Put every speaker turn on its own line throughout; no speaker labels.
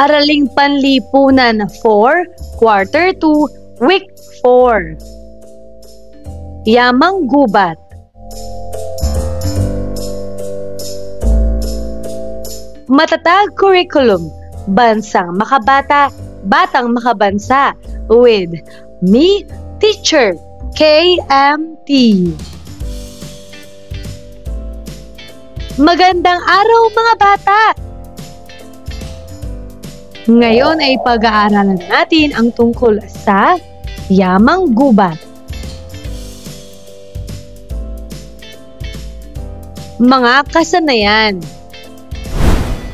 Araling Panlipunan 4, Quarter 2, Week 4. Yamang Gubat. Matatag curriculum, bansang makabata, batang makabansa, with me, Teacher KMT. Magandang araw mga bata! Ngayon ay pag-aaralan natin ang tungkol sa Yamang Gubat. Mga kasanayan.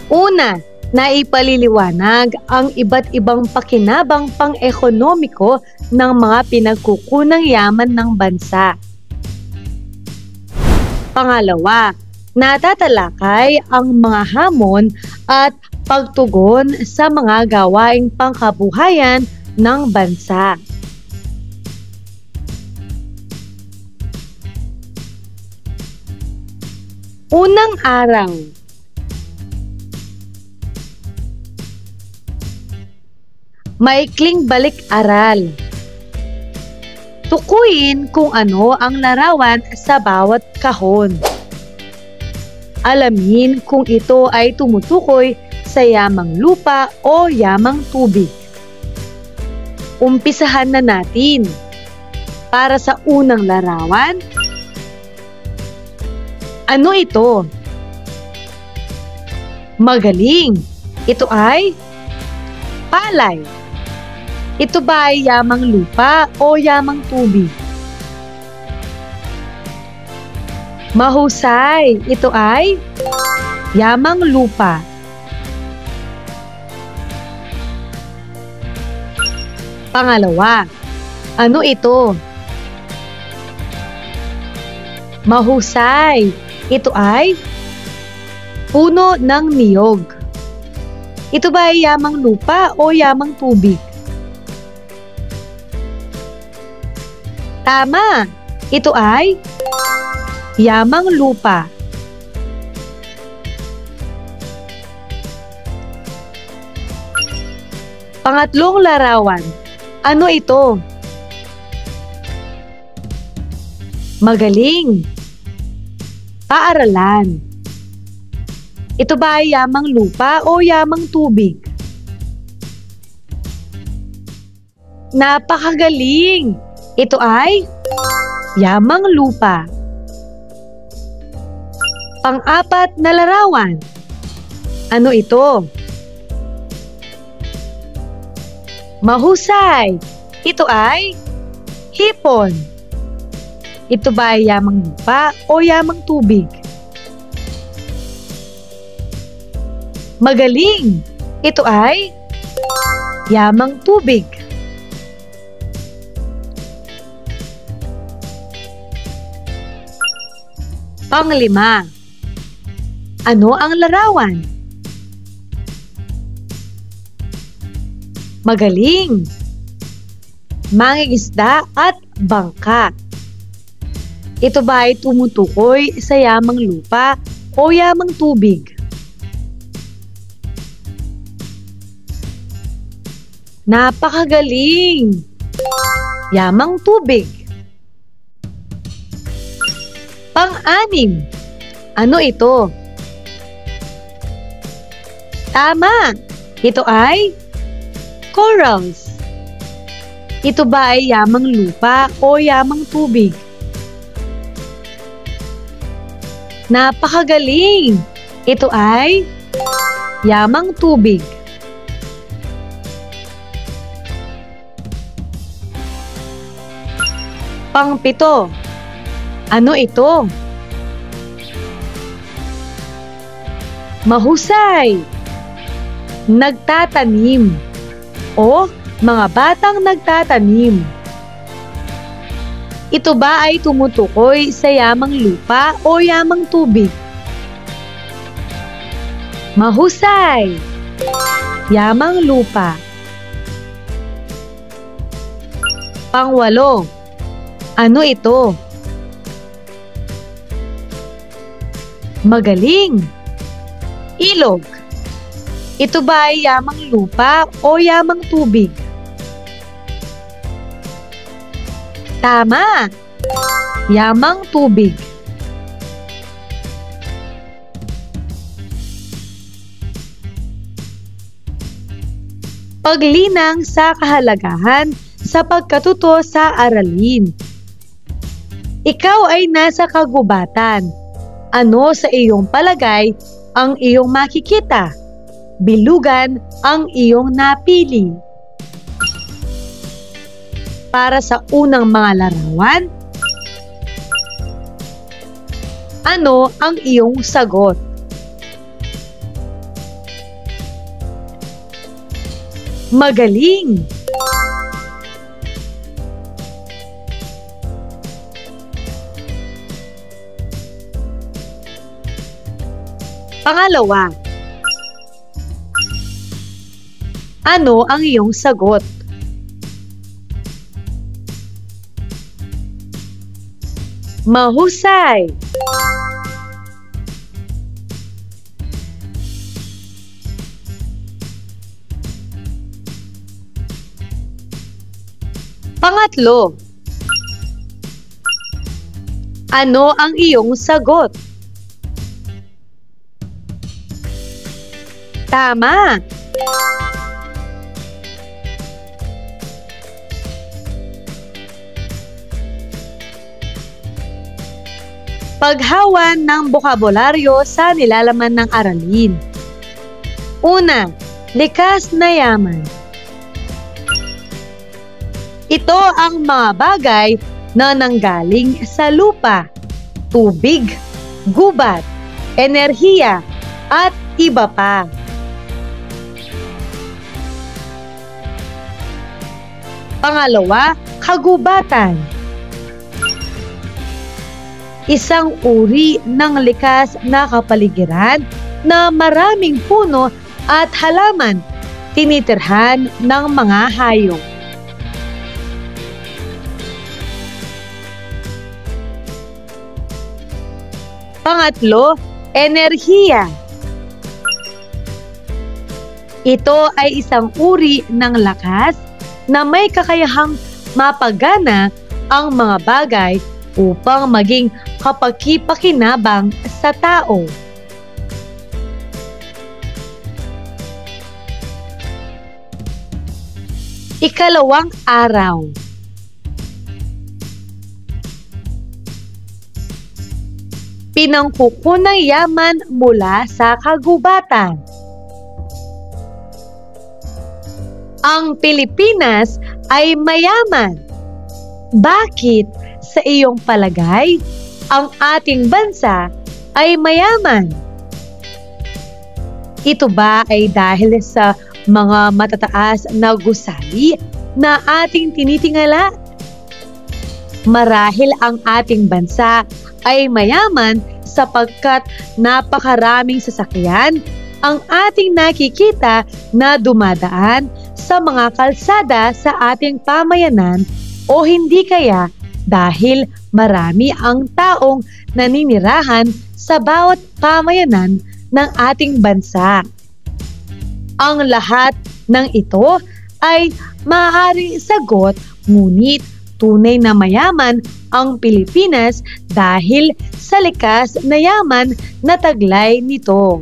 Una, naipaliliwanag ang iba't ibang pakinabang pang-ekonomiko ng mga pinagkukunang yaman ng bansa. Pangalawa, natatalakay ang mga hamon at pagtugon sa mga gawaing pangkabuhayan ng bansa. Unang araw. Maikling balik-aral. Tukuyin kung ano ang larawan sa bawat kahon. Alamin kung ito ay tumutukoy sa yamang lupa o yamang tubig. Umpisahan na natin. Para sa unang larawan, ano ito? Magaling. Ito ay palay. Ito ba ay yamang lupa o yamang tubig? Mahusay. Ito ay yamang lupa. Pangalawa, ano ito? Mahusay. Ito ay puno ng niyog. Ito ba ay yamang lupa o yamang tubig? Tama! Ito ay yamang lupa. Pangatlong larawan. Ano ito? Magaling. Paaralan. Ito ba ay yamang lupa o yamang tubig? Napakagaling! Ito ay yamang lupa. Pang-apat na larawan. Ano ito? Mahusay. Ito ay hipon. Ito ba ay yamang lupa o yamang tubig? Magaling! Ito ay yamang tubig. Panglima. Ano ang larawan? Magaling! Mangingisda at bangka. Ito ba ay tumutukoy sa yamang lupa o yamang tubig? Napakagaling! Yamang tubig. Pang-anim. Ano ito? Tama! Ito ay corals. Ito ba ay yamang lupa o yamang tubig? Napakagaling! Ito ay yamang tubig. Pang-pito. Ano ito? Mahusay! Nagtatanim o mga batang nagtatanim. Ito ba ay tumutukoy sa yamang lupa o yamang tubig? Mahusay! Yamang lupa. Pang-walo. Ano ito? Magaling! Ilog. Ito ba ay yamang lupa o yamang tubig? Tama! Yamang tubig. Paglinang sa kahalagahan sa pagkatuto sa aralin. Ikaw ay nasa kagubatan. Ano sa iyong palagay ang iyong makikita? Bilugan ang iyong napili. Para sa unang mga larawan, ano ang iyong sagot? Magaling! Pangalawa, ano ang iyong sagot? Mahusay! Pangatlo, ano ang iyong sagot? Tama! Paghawan ng bokabularyo sa nilalaman ng aralin. Una, likas na yaman. Ito ang mga bagay na nanggaling sa lupa, tubig, gubat, enerhiya, at iba pa. Pangalawa, kagubatan. Isang uri ng likas na kapaligiran na maraming puno at halaman, tinitirhan ng mga hayop. Pangatlo, enerhiya. Ito ay isang uri ng lakas na may kakayahang mapagana ang mga bagay upang maging kapaki-pakinabang sa tao. Ikalawang araw. Pinangkukunang yaman mula sa kagubatan. Ang Pilipinas ay mayaman. Bakit sa iyong palagay ang ating bansa ay mayaman? Ito ba ay dahil sa mga matataas na gusali na ating tinitingala? Marahil ang ating bansa ay mayaman sapagkat napakaraming sasakyan ang ating nakikita na dumadaan sa mga kalsada sa ating pamayanan, o hindi kaya dahil marami ang taong naninirahan sa bawat pamayanan ng ating bansa. Ang lahat ng ito ay maaaring sagot, ngunit tunay na mayaman ang Pilipinas dahil sa likas na yaman na taglay nito.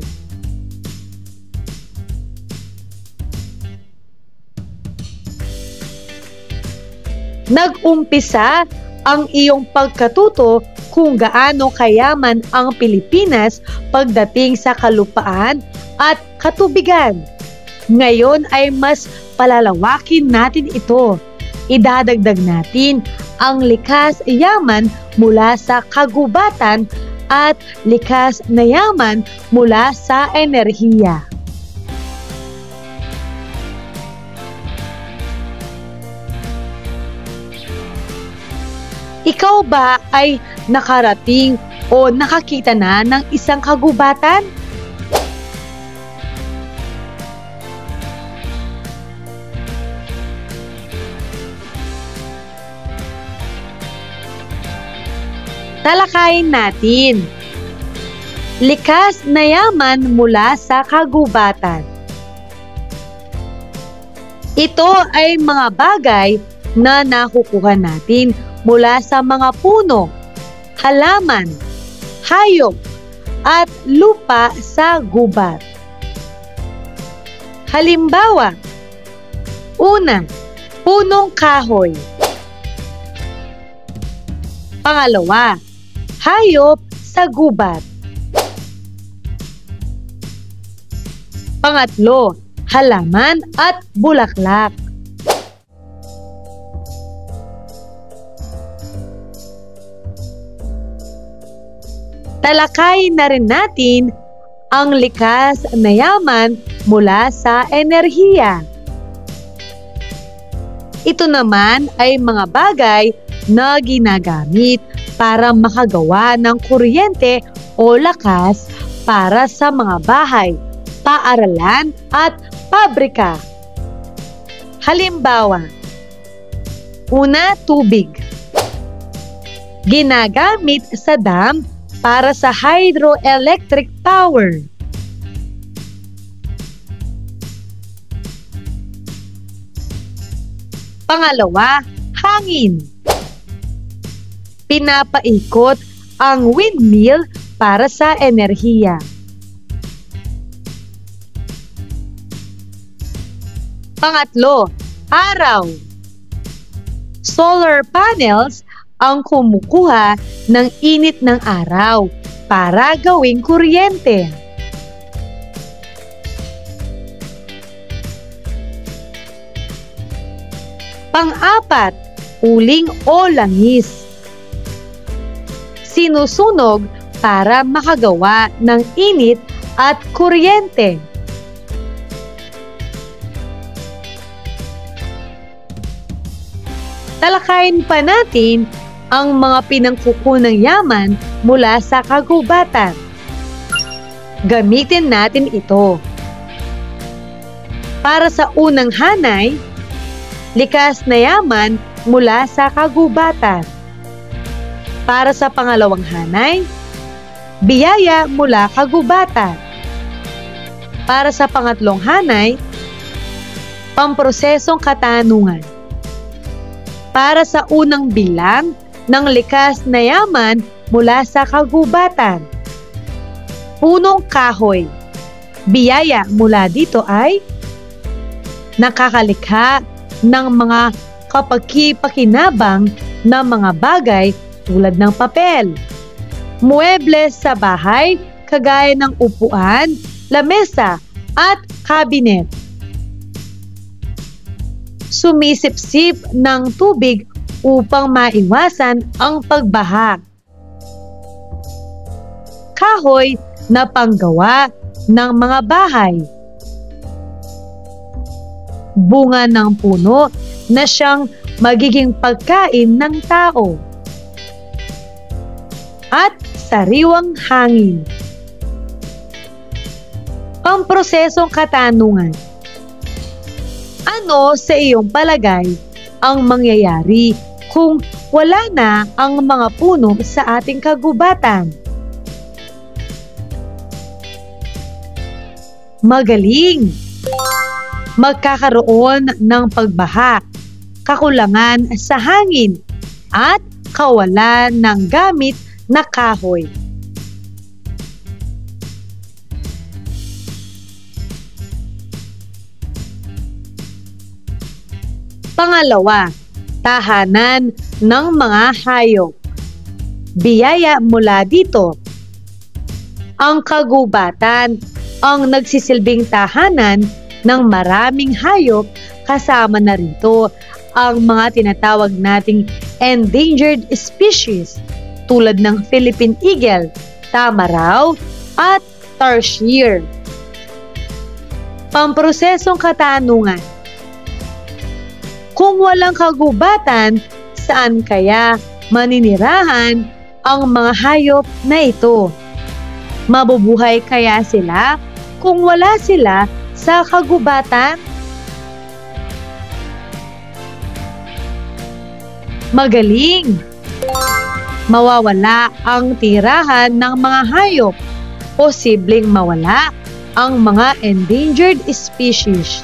Nag-umpisa ang iyong pagkatuto kung gaano kayaman ang Pilipinas pagdating sa kalupaan at katubigan. Ngayon ay mas palalawakin natin ito. Idadagdag natin ang likas yaman mula sa kagubatan at likas na yaman mula sa enerhiya. Ikaw ba ay nakarating o nakakita na ng isang kagubatan? Talakayin natin. Likas na yaman mula sa kagubatan. Ito ay mga bagay na nakukuha natin mula sa mga puno, halaman, hayop, at lupa sa gubat. Halimbawa, una, punong kahoy. Pangalawa, hayop sa gubat. Pangatlo, halaman at bulaklak. Talakayin na rin natin ang likas na yaman mula sa enerhiya. Ito naman ay mga bagay na ginagamit para makagawa ng kuryente o lakas para sa mga bahay, paaralan at pabrika. Halimbawa, una, tubig. Ginagamit sa dam para sa hydroelectric power. Pangalawa, hangin. Pinapaikot ang windmill para sa enerhiya. Pangatlo, araw. Solar panels ang kumukuha ng init ng araw para gawing kuryente. Pang-apat, uling o langis. Sinusunog para makagawa ng init at kuryente. Talakayin pa natin ang mga pinangkukunang yaman mula sa kagubatan. Gamitin natin ito. Para sa unang hanay, likas na yaman mula sa kagubatan. Para sa pangalawang hanay, biyaya mula kagubatan. Para sa pangatlong hanay, pamprosesong katanungan. Para sa unang bilang ng likas na yaman mula sa kagubatan, punong kahoy. Biyaya mula dito ay nakakalikha ng mga kapaki-pakinabang na mga bagay tulad ng papel, muebles sa bahay kagaya ng upuan, lamesa at kabinet. Sumisipsip ng tubig upang maiwasan ang pagbaha. Kahoy na panggawa ng mga bahay. Bunga ng puno na siyang magiging pagkain ng tao. At sariwang hangin. Pamprosesong katanungan. Ano sa iyong palagay ang mangyayari kung wala na ang mga puno sa ating kagubatan? Magaling! Magkakaroon ng pagbaha, kakulangan sa hangin, at kawalan ng gamit na kahoy. Pangalawa, tahanan ng mga hayop. Biyaya mula dito. Ang kagubatan ang nagsisilbing tahanan ng maraming hayop, kasama na rito ang mga tinatawag nating endangered species tulad ng Philippine eagle, tamaraw at tarsier. Pamprosesong katanungan. Kung walang kagubatan, saan kaya maninirahan ang mga hayop na ito? Mabubuhay kaya sila kung wala sila sa kagubatan? Magaling! Mawawala ang tirahan ng mga hayop. Posibleng mawala ang mga endangered species.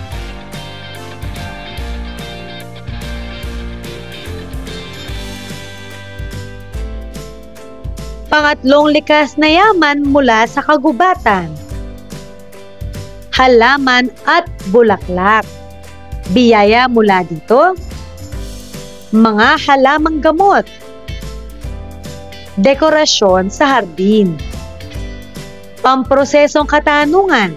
Pangatlong likas na yaman mula sa kagubatan. Halaman at bulaklak. Biyaya mula dito. Mga halamang gamot. Dekorasyon sa hardin. Pamprosesong katanungan.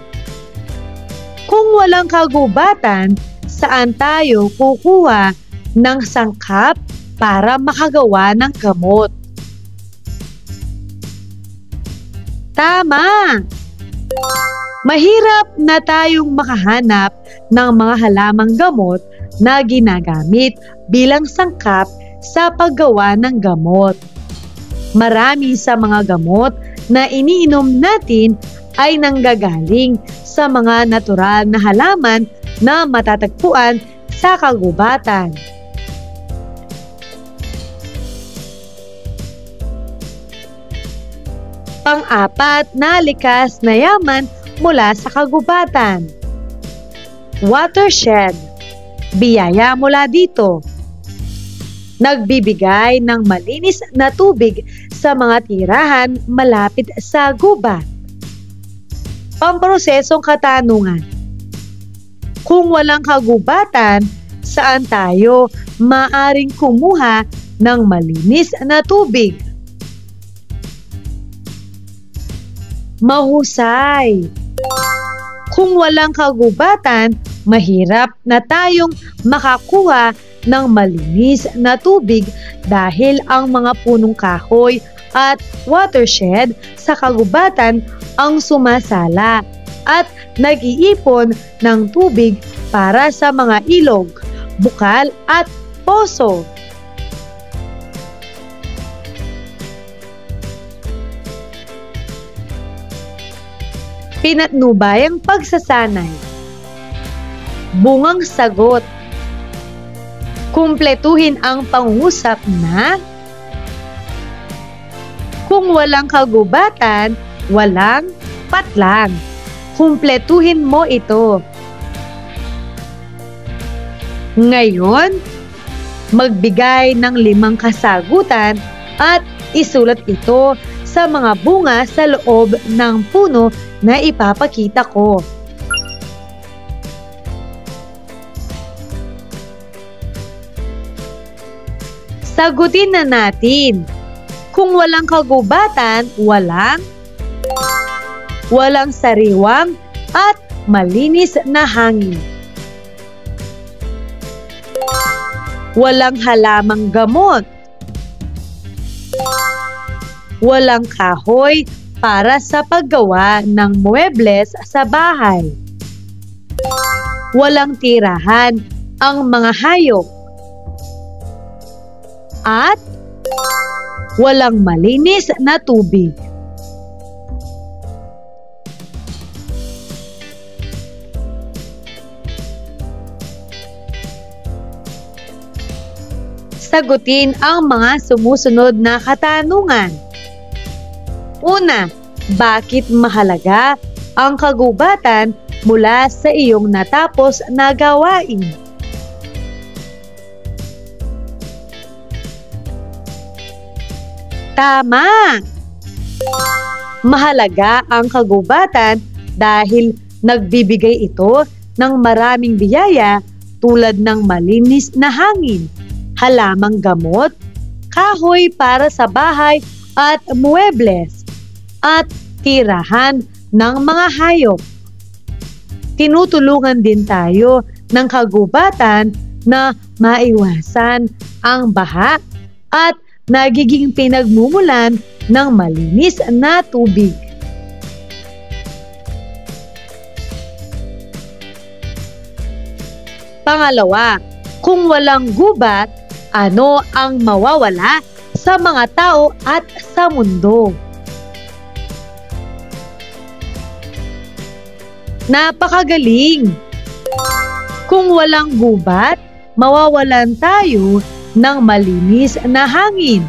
Kung walang kagubatan, saan tayo kukuha ng sangkap para makagawa ng gamot? Tama! Mahirap na tayong makahanap ng mga halamang gamot na ginagamit bilang sangkap sa paggawa ng gamot. Marami sa mga gamot na iniinom natin ay nanggagaling sa mga natural na halaman na matatagpuan sa kagubatan. Pang-apat na likas na yaman mula sa kagubatan. Watershed. Biyaya mula dito. Nagbibigay ng malinis na tubig sa mga tirahan malapit sa gubat. Pamprosesong katanungan. Kung walang kagubatan, saan tayo maaring kumuha ng malinis na tubig? Mahusay! Kung walang kagubatan, mahirap na tayong makakuha ng malinis na tubig dahil ang mga punong kahoy at watershed sa kagubatan ang sumasala at nag-iipon ng tubig para sa mga ilog, bukal at poso. Pinatnubayang pagsasanay. Bungang sagot. Kumpletuhin ang pangungusap na kung walang kagubatan, walang patlang. Kumpletuhin mo ito. Ngayon, magbigay ng 5 kasagutan at isulat ito sa mga bunga sa loob ng puno na ipapakita ko. Sagutin na natin. Kung walang kagubatan, walang sariwang at malinis na hangin. Walang halamang gamot. Walang kahoy para sa paggawa ng muebles sa bahay. Walang tirahan ang mga hayop. At walang malinis na tubig. Sagutin ang mga sumusunod na katanungan. Una, bakit mahalaga ang kagubatan mula sa iyong natapos na gawain? Tama! Mahalaga ang kagubatan dahil nagbibigay ito ng maraming biyaya tulad ng malinis na hangin, halamang gamot, kahoy para sa bahay at muebles, at tirahan ng mga hayop. Tinutulungan din tayo ng kagubatan na maiwasan ang baha at nagiging pinagmumulan ng malinis na tubig. Pangalawa, kung walang gubat, ano ang mawawala sa mga tao at sa mundo? Napakagaling! Kung walang gubat, mawawalan tayo ng malinis na hangin,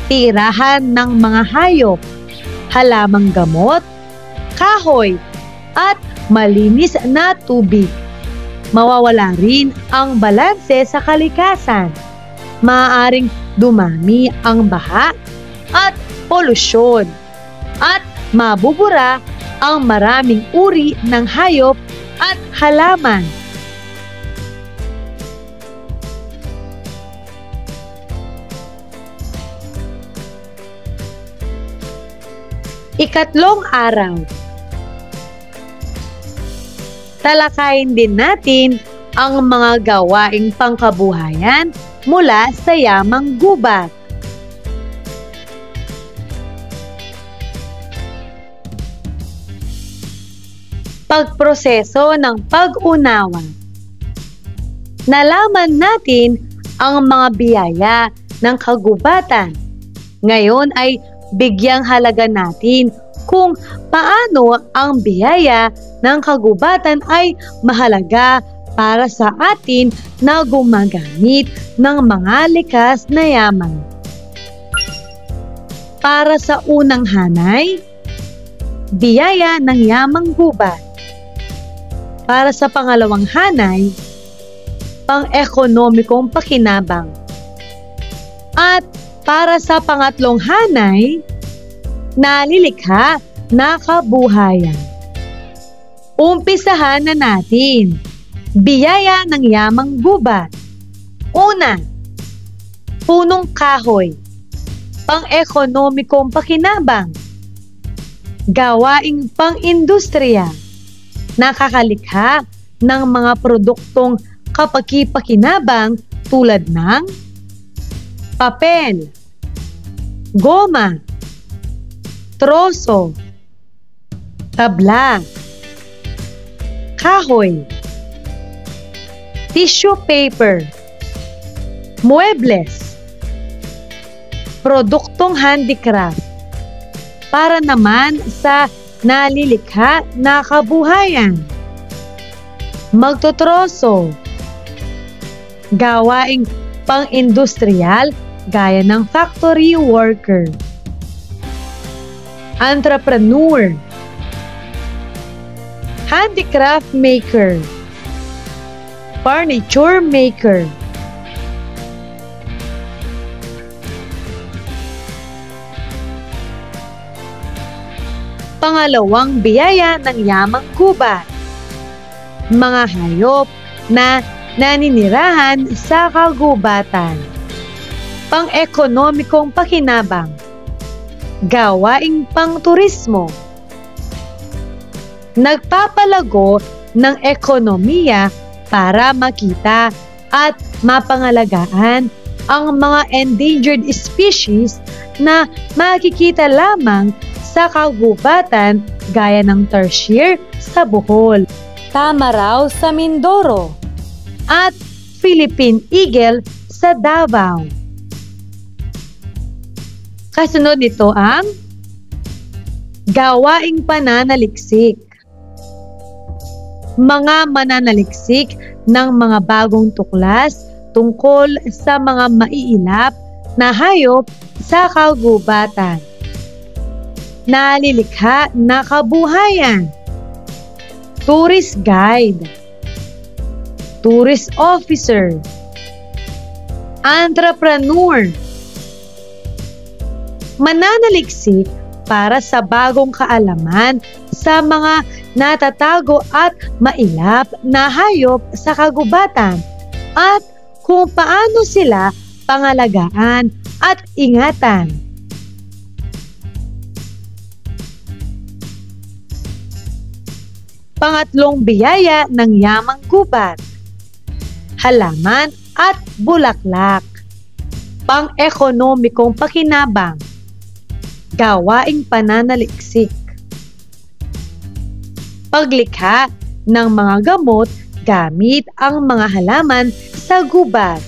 tirahan ng mga hayop, halamang gamot, kahoy, at malinis na tubig. Mawawala rin ang balanse sa kalikasan. Maaaring dumami ang baha at polusyon at mabubura ang maraming uri ng hayop at halaman. Ikatlong araw. Talakayin din natin ang mga gawaing pangkabuhayan mula sa yamang gubat. Pagproseso ng pag-unawa. Nalaman natin ang mga biyaya ng kagubatan. Ngayon ay bigyang halaga natin kung paano ang biyaya ng kagubatan ay mahalaga para sa atin na gumagamit ng mga likas na yaman. Para sa unang hanay, biyaya ng yamang gubat. Para sa pangalawang hanay, pang-ekonomikong pakinabang. At para sa pangatlong hanay, nalilikha na kabuhayan. Umpisahan na natin. Biyaya ng yamang gubat. Una, punong kahoy. Pang-ekonomikong pakinabang. Gawaing pang-industriya. Nakakalikha ng mga produktong kapaki-pakinabang tulad ng papel, goma, troso, tabla, kahoy, tissue paper, muebles, produktong handicraft, para naman sa nalilikha na kabuhayan. Magtotroso, gawaing pang-industrial gaya ng factory worker. Entrepreneur, handicraft maker, furniture maker. Pangalawang biyaya ng yamang gubat. Mga hayop na naninirahan sa kagubatan. Pang-ekonomikong pakinabang. Gawaing pang-turismo. Nagpapalago ng ekonomiya para makita at mapangalagaan ang mga endangered species na makikita lamang sa kagubatan gaya ng tarsier sa Bohol, tamaraw sa Mindoro, at Philippine eagle sa Davao. Kasunod nito ang gawaing pananaliksik. Mga mananaliksik ng mga bagong tuklas tungkol sa mga maiilap na hayop sa kagubatan. Nalilikha na kabuhayan. Tourist guide, tourist officer, entrepreneur. Mananaliksik para sa bagong kaalaman sa mga natatago at mailap na hayop sa kagubatan at kung paano sila pangalagaan at ingatan. Pangatlong biyaya ng yamang gubat. Halaman at bulaklak. Pang-ekonomikong pakinabang. Gawaing pananaliksik. Paglikha ng mga gamot gamit ang mga halaman sa gubat.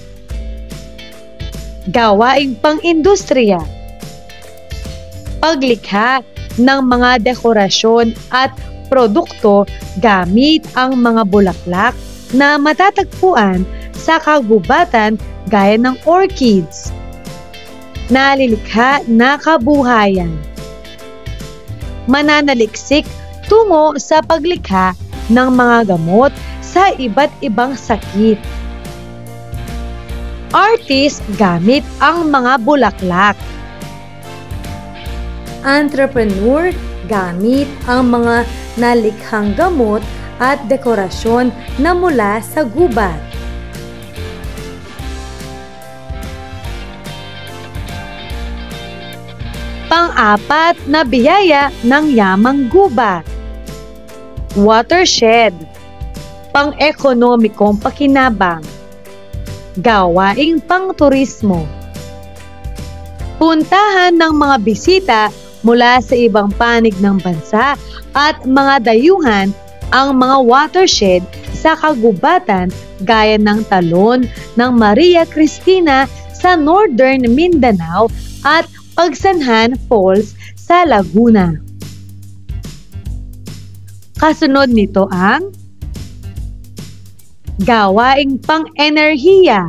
Gawaing pang-industriya. Paglikha ng mga dekorasyon at produkto gamit ang mga bulaklak na matatagpuan sa kagubatan gaya ng orchids. Nalilikha na kabuhayan. Mananaliksik tungo sa paglikha ng mga gamot sa iba't ibang sakit. Artist gamit ang mga bulaklak.
entrepreneur gamit ang mga nalikhang gamot at dekorasyon na mula sa gubat.
Pang-apat na biyaya ng yamang gubat. Watershed. Pang-ekonomikong pakinabang. Gawaing pang-turismo. Puntahan ng mga bisita mula sa ibang panig ng bansa at mga dayuhan ang mga watershed sa kagubatan gaya ng Talon ng Maria Cristina sa Northern Mindanao at Pagsanhan Falls sa Laguna. Kasunod nito ang gawaing pang-enerhiya.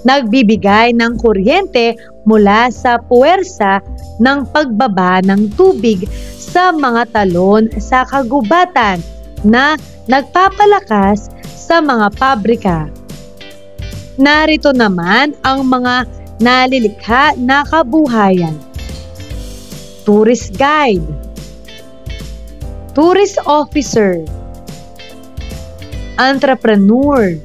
Nagbibigay ng kuryente mula sa puwersa ng pagbaba ng tubig sa mga talon sa kagubatan na nagpapalakas sa mga pabrika. Narito naman ang mga nalilikha na kabuhayan. Tourist guide, tourist officer, entrepreneur,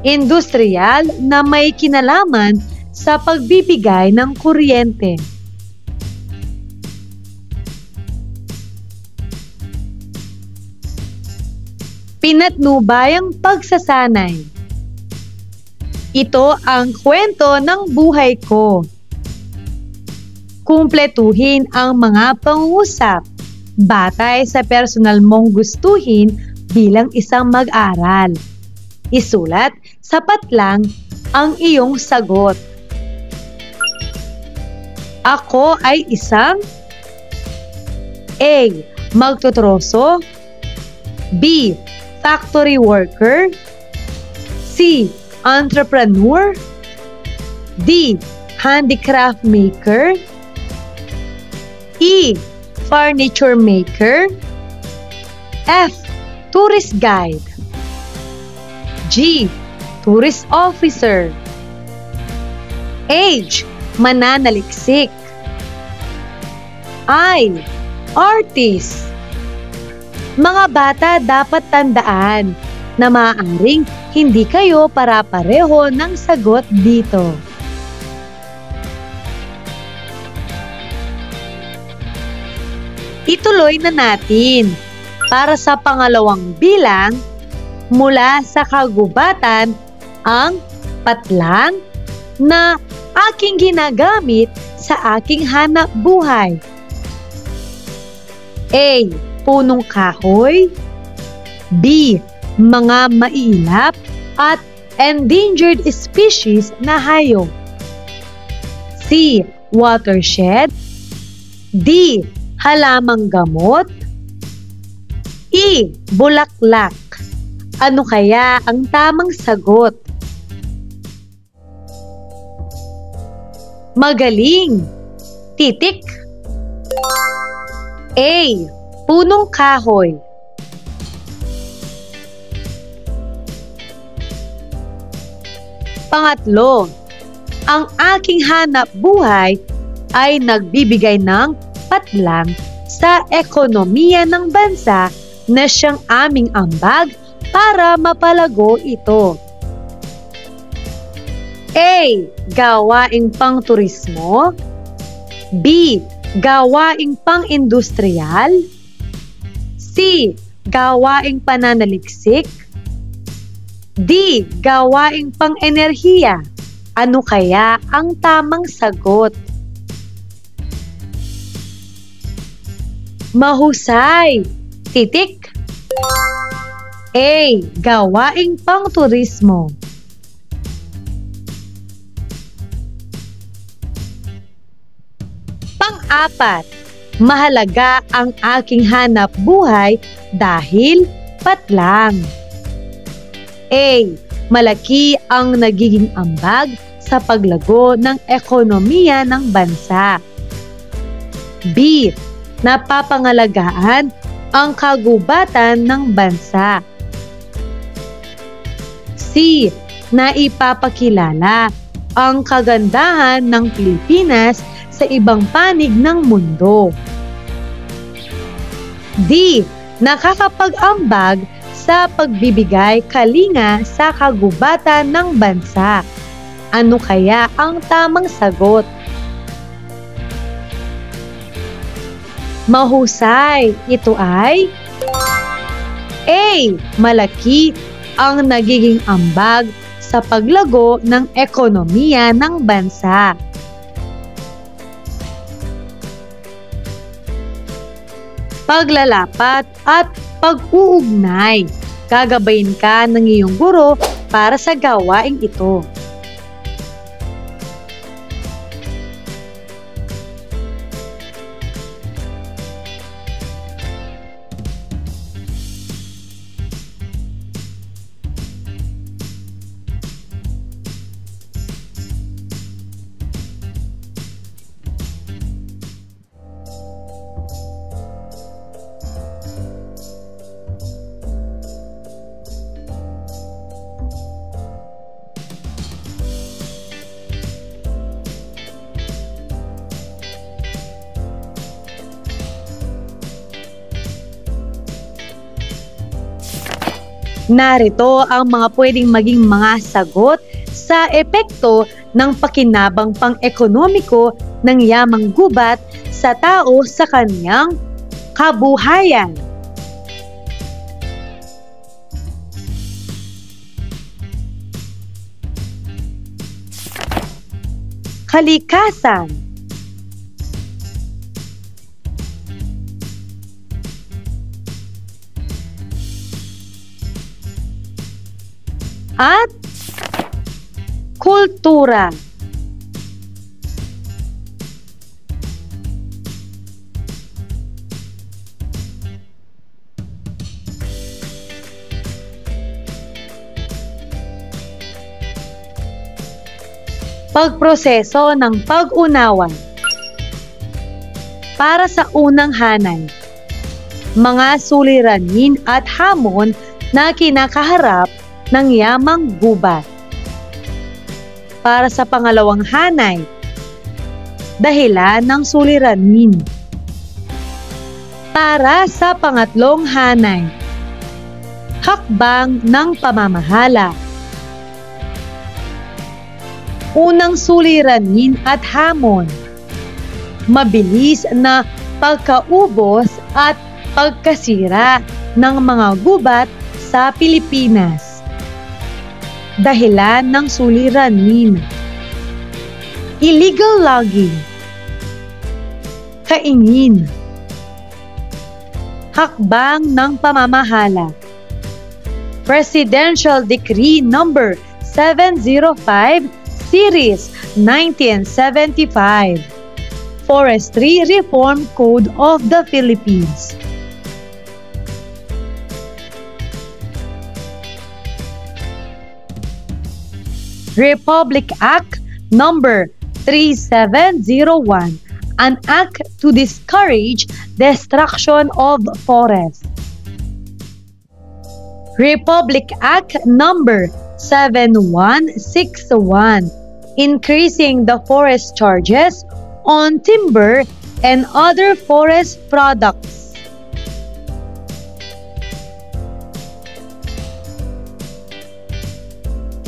industrial na may kinalaman sa pagbibigay ng kuryente. Pinatnubayang pagsasanay. Ito ang kwento ng buhay ko. Kumpletuhin ang mga pangungusap batay sa personal mong gustuhin bilang isang mag-aral. Isulat sapat lang ang iyong sagot. Ako ay isang A. Magtutroso, B. Factory worker, C. Entrepreneur, D. Handicraft maker, E. Furniture maker, F. Tourist guide, G. Tourist officer, H. Mananaliksik, I. Artist. Mga bata, dapat tandaan na maaaring hindi kayo para-pareho ng sagot dito. Ituloy na natin. Para sa pangalawang bilang, mula sa kagubatan, ang patlang na aking ginagamit sa aking hanap buhay. A. Punong kahoy, B. Mga mailap at endangered species na hayop, C. Watershed, D. Halamang gamot, E. Bulaklak. Ano kaya ang tamang sagot? Magaling! Titik. A. Punong kahoy. Pangatlo, ang aking hanap buhay ay nagbibigay ng patlang sa ekonomiya ng bansa na siyang aming ambag para mapalago ito. A. Gawaing pang-turismo, B. Gawaing pang-industrial, C. Gawaing pananaliksik, D. Gawaing pang-enerhiya. Ano kaya ang tamang sagot? Mahusay! Titik. A. Gawaing pang-turismo. Pang-apat, mahalaga ang aking hanap buhay dahil patlang. A. Malaki ang nagiging ambag sa paglago ng ekonomiya ng bansa. B. Napapangalagaan ang kagubatan ng bansa. C. Naipapakilala ang kagandahan ng Pilipinas sa ibang panig ng mundo. D. Nakakapag-ambag sa pagbibigay kalinga sa kagubatan ng bansa. Ano kaya ang tamang sagot? Mahusay, ito ay A. Malaki ang nagiging ambag sa paglago ng ekonomiya ng bansa. Paglalapat at pag-uugnay. Gagabayin ka ng iyong guro para sa gawaing ito. Narito ang mga pwedeng maging mga sagot sa epekto ng pakinabang pang-ekonomiko ng yamang gubat sa tao sa kanyang kabuhayan. Kalikasan. At kultura. Pagproseso ng pag-unawa. Para sa unang hanay, mga suliranin at hamon na kinakaharap ng yamang gubat. Para sa pangalawang hanay, dahilan ng suliranin. Para sa pangatlong hanay, hakbang ng pamamahala. Unang suliranin at hamon, mabilis na pagkaubos at pagkasira ng mga gubat sa Pilipinas. Dahilan ng suliranin. Illegal logging. Kaingin. Hakbang ng pamamahala. Presidential Decree No. 705 Series 1975. Forestry Reform Code of the Philippines. Republic Act No. 3701, an act to discourage destruction of forests. Republic Act No. 7161, increasing the forest charges on timber and other forest products.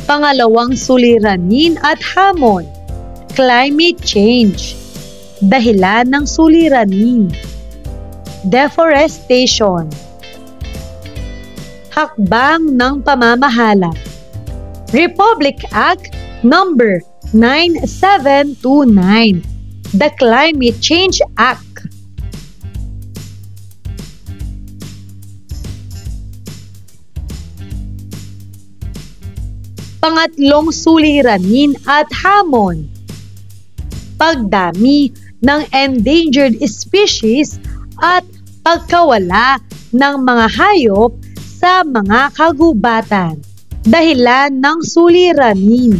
Pangalawang suliranin at hamon, climate change. Dahilan ng suliranin. Deforestation. Hakbang ng pamamahala. Republic Act No. 9729, the Climate Change Act. Pangatlong suliranin at hamon, pagdami ng endangered species at pagkawala ng mga hayop sa mga kagubatan. Dahilan ng suliranin.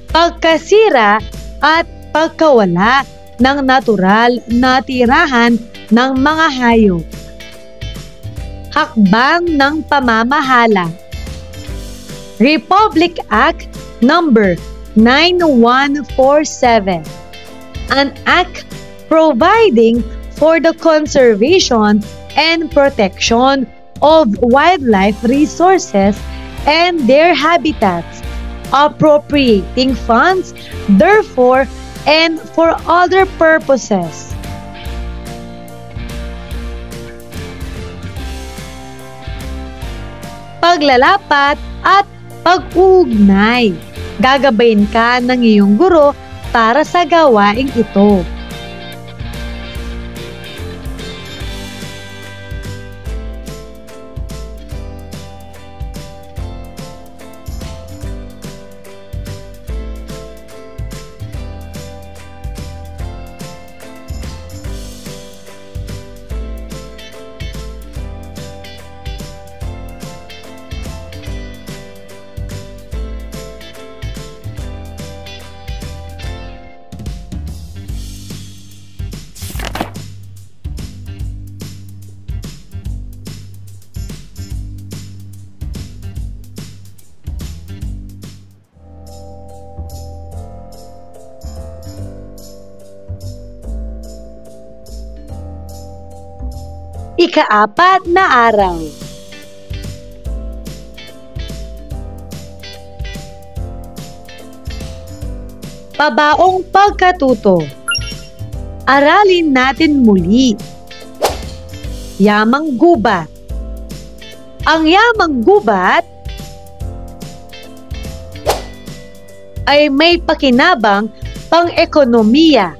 Pagkasira at pagkawala ng natural na tirahan ng mga hayop. Hakbang ng pamamahala. Republic Act No. 9147, an act providing for the conservation and protection of wildlife resources and their habitats, appropriating funds therefore and for other purposes. Paglalapat at pag-uugnay. Gagabayin ka ng iyong guro para sa gawaing ito. Ika-4 na araw. Pabaong pagkatuto. Aralin natin muli. Yamang gubat. Ang yamang gubat ay may pakinabang pang-ekonomiya.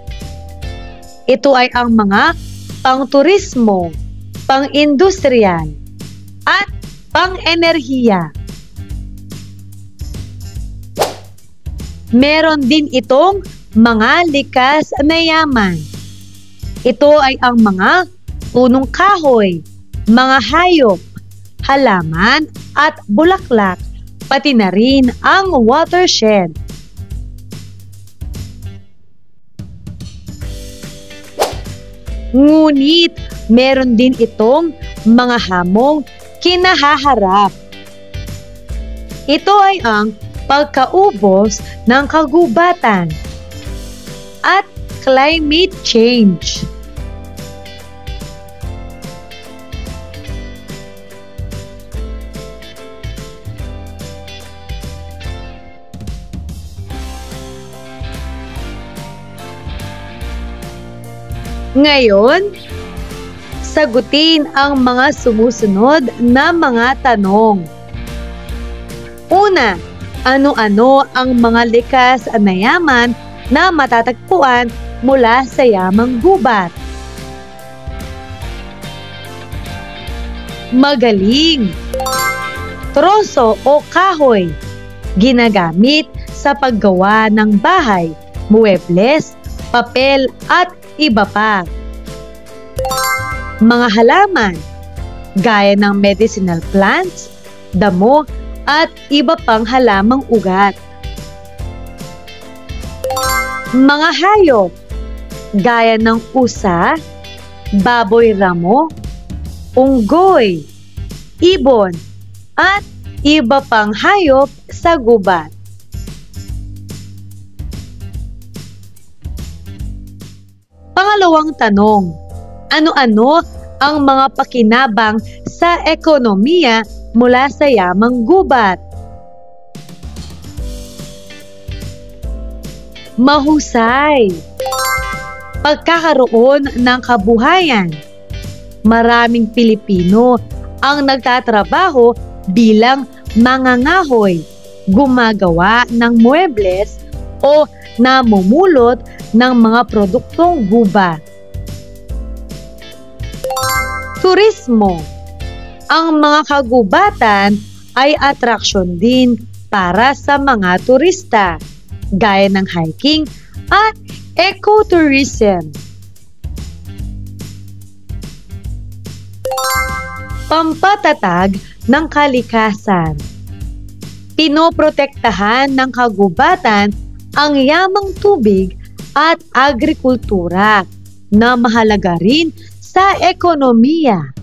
Ito ay ang mga pang-turismo, pang-industrial, at pang-enerhiya. Meron din itong mga likas na yaman. Ito ay ang mga punong kahoy, mga hayop, halaman at bulaklak, pati na rin ang watershed. Ngunit meron din itong mga hamong kinahaharap. Ito ay ang pagkaubos ng kagubatan at climate change. Ngayon, sagutin ang mga sumusunod na mga tanong. Una, ano-ano ang mga likas na yaman na matatagpuan mula sa yamang gubat? Magaling! Troso o kahoy, ginagamit sa paggawa ng bahay, muebles, papel at iba pa. Mga halaman, gaya ng medicinal plants, damo, at iba pang halamang ugat. Mga hayop, gaya ng usa, baboy ramo, unggoy, ibon, at iba pang hayop sa gubat. Pangalawang tanong, ano-ano ang mga pakinabang sa ekonomiya mula sa yamang gubat? Mahusay! Pagkakaroon ng kabuhayan. Maraming Pilipino ang nagtatrabaho bilang mangangahoy, gumagawa ng muebles o namumulot ng mga produktong gubat. Turismo. Ang mga kagubatan ay atraksyon din para sa mga turista, gaya ng hiking at ecotourism. Pampatatag ng kalikasan. Pinoprotektahan ng kagubatan ang yamang tubig at agrikultura na mahalaga rin sa ekonomiya.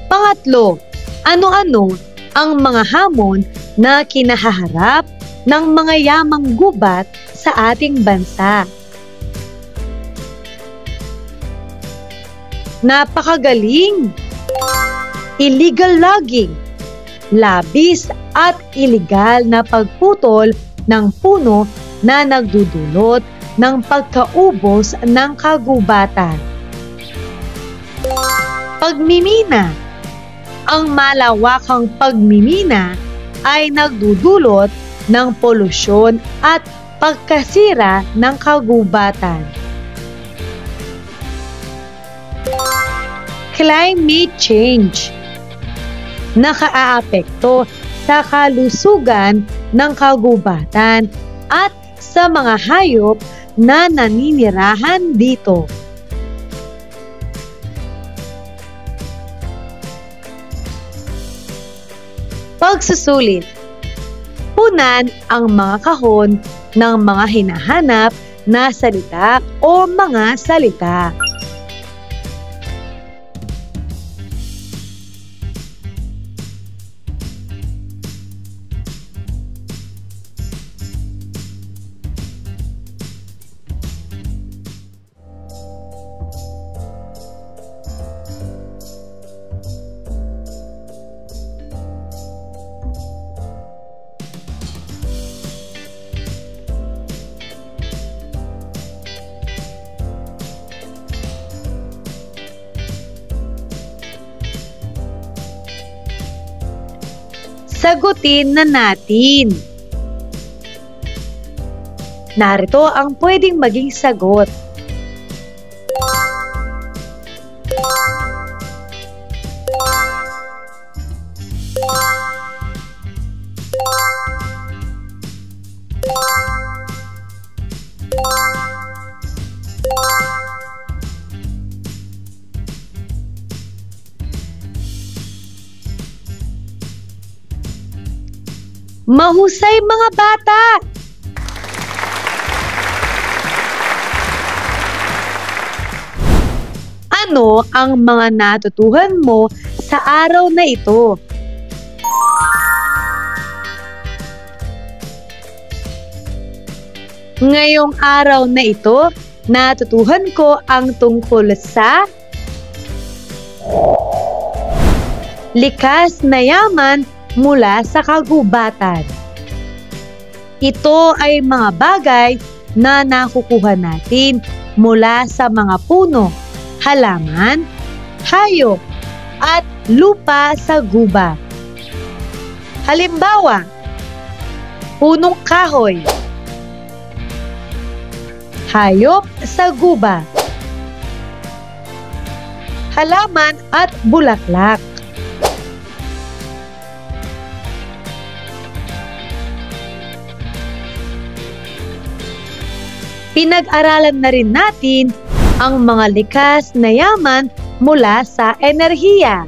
Pangatlo, Ano-ano ang mga hamon na kinahaharap ng mga yamang gubat sa ating bansa? Napakagaling! Illegal logging, labis at iligal na pagputol ng puno na nagdudulot ng pagkaubos ng kagubatan. Pagmimina. Ang malawakang pagmimina ay nagdudulot ng polusyon at pagkasira ng kagubatan. Climate change. Nakaaapekto sa kalusugan ng kagubatan at sa mga hayop na naninirahan dito. Pagsusulit. Punan ang mga kahon ng mga hinahanap na salita o mga salita. Sagutin na natin. Narito ang pwedeng maging sagot. Mahusay mga bata! Ano ang mga natutuhan mo sa araw na ito? Ngayong araw na ito, natutuhan ko ang tungkol sa likas na yaman mula sa kagubatan. Ito ay mga bagay na nakukuha natin mula sa mga puno, halaman, hayop, at lupa sa gubat. Halimbawa, punong kahoy, hayop sa gubat, halaman at bulaklak. Pinag-aralan na rin natin ang mga likas na yaman mula sa enerhiya.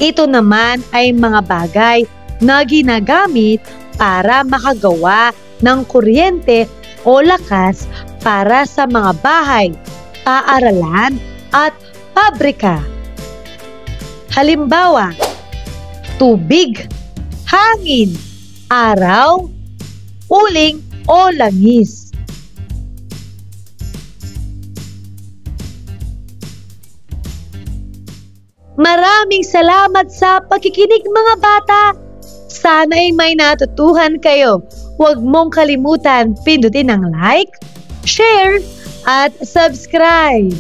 Ito naman ay mga bagay na ginagamit para makagawa ng kuryente o lakas para sa mga bahay, paaralan at pabrika. Halimbawa, tubig, hangin, araw, uling o langis. Maraming salamat sa pakikinig mga bata. Sana'y may natutuhan kayo. Huwag mong kalimutan pindutin ang like, share, at subscribe.